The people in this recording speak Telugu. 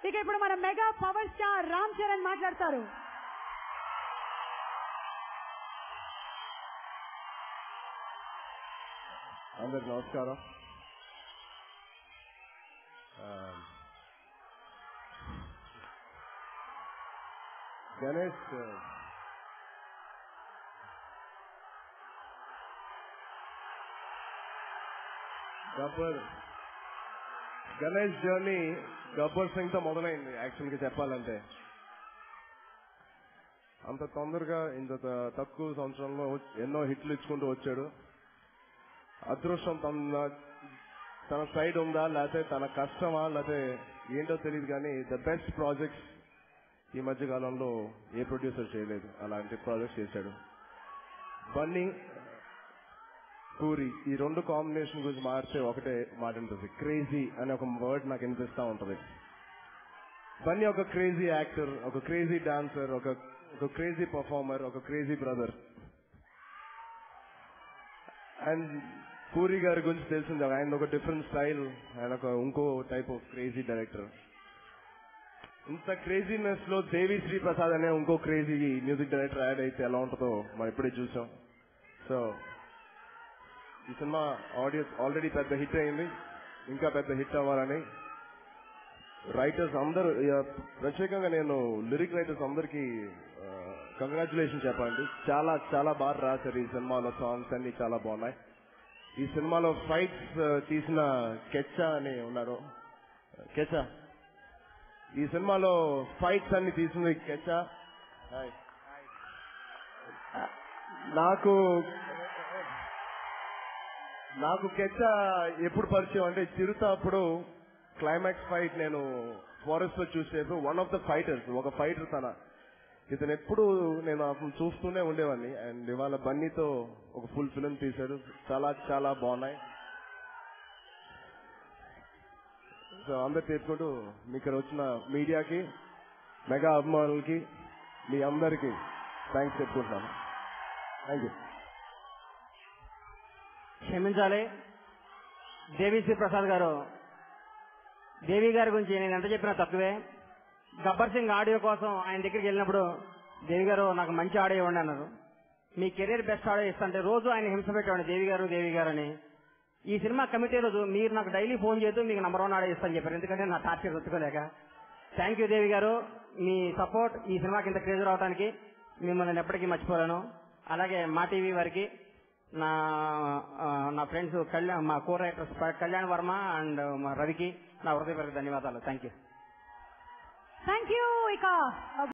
ఇక ఇప్పుడు మన mega power star Ram Charan మాట్లాడతారు. అందరికి నమస్కారం. గణేష్ జర్నీ గబ్బర్ సింగ్ తో మొదలైంది. యాక్చువల్గా చెప్పాలంటే అంత తొందరగా ఇంత తక్కువ సంవత్సరంలో ఎన్నో హిట్లు ఇచ్చుకుంటూ వచ్చాడు. అదృష్టం తన సైడ్ ఉందా లేకపోతే తన కష్టమా లేకపోతే ఏంటో తెలియదు, కానీ ద బెస్ట్ ప్రాజెక్ట్స్ ఈ మధ్య కాలంలో ఏ ప్రొడ్యూసర్ చేయలేదు. అలాంటి ప్రాజెక్ట్స్ చేశాడు. బన్నీ, పూరి ఈ రెండు కాంబినేషన్ గురించి మారితే ఒకటే మాట ఉంటుంది, క్రేజీ అనే ఒక వర్డ్ నాకు వినిపిస్తా ఉంటది. బన్నీ ఒక క్రేజీ యాక్టర్, ఒక క్రేజీ డాన్సర్, ఒక క్రేజీ పర్ఫార్మర్, ఒక క్రేజీ బ్రదర్. అండ్ పూరి గారి గురించి తెలిసింది, ఆయన ఒక డిఫరెంట్ స్టైల్, ఆయన ఒక ఇంకో టైప్ ఆఫ్ క్రేజీ డైరెక్టర్. ఇంత క్రేజీనెస్ లో దేవిశ్రీ ప్రసాద్ అనే ఇంకో క్రేజీ మ్యూజిక్ డైరెక్టర్ యాడ్ అయితే ఎలా ఉంటుందో మనం ఇప్పుడే చూసాం. సో ఈ సినిమా ఆడియన్స్ ఆల్రెడీ పెద్ద హిట్ అయింది, ఇంకా పెద్ద హిట్ అవ్వాలని రైటర్స్ అందరూ, ప్రత్యేకంగా నేను లిరిక్ రైటర్స్ అందరికీ కంగ్రాచులేషన్ చెప్పండి. చాలా చాలా బాగా రాశారు. ఈ సినిమాలో సాంగ్స్ అన్ని చాలా బాగున్నాయి. ఈ సినిమాలో ఫైట్స్ తీసిన కెచ్చా అని ఉన్నారు. కెచ్చా ఈ సినిమాలో ఫైట్స్ అన్ని తీసింది కెచ్చా. నాకు కెచ్చా ఎప్పుడు పరిచయం అంటే చిరుత అప్పుడు క్లైమాక్స్ ఫైట్ నేను ఫారెస్ట్ లో చూసేపు వన్ ఆఫ్ ద ఫైటర్స్, ఒక ఫైటర్ ఇతను ఎప్పుడు నేను అతను చూస్తూనే ఉండేవాడిని. అండ్ ఇవాళ బన్నీతో ఒక ఫుల్ ఫిల్మ్ తీశాడు. చాలా చాలా బాగున్నాయి. సో అందరు చెప్పుకుంటూ మీ ఇక్కడ వచ్చిన మీడియాకి, మెగా అభిమానులకి, మీ అందరికీ థ్యాంక్స్ చెప్పుకుంటున్నాను. Thank you. క్షమించాలి దేవిశ్రీ ప్రసాద్ గారు, దేవి గారి గురించి నేను ఎంత చెప్పినా తక్కువే. గబ్బర్ సింగ్ ఆడియో కోసం ఆయన దగ్గరికి వెళ్ళినప్పుడు దేవి గారు నాకు మంచి ఆడియో ఇవ్వండి అన్నారు. మీ కెరీర్ బెస్ట్ ఆడియో ఇస్తుంటే రోజు ఆయన హింస పెట్టేవాడు దేవి గారు అని. ఈ సినిమా కమిటీ రోజు మీరు నాకు డైలీ ఫోన్ చేస్తూ మీకు నంబర్ 1 ఆడియో ఇస్తాను చెప్పారు, ఎందుకంటే నా టార్చర్ ఒత్తుకోలేక. థ్యాంక్ యూ దేవి గారు, మీ సపోర్ట్ ఈ సినిమాకి ఇంత క్రేజ్ రావడానికి మిమ్మల్ని ఎప్పటికీ మర్చిపోలేను. అలాగే మా టీవీ వారికి, నా ఫ్రెండ్స్ కళ్యాణ్, మా కో రైటర్స్ కళ్యాణ్ వర్మ అండ్ మా రవికి నా హృదయపూర్వక ధన్యవాదాలు. Thank you. ఇక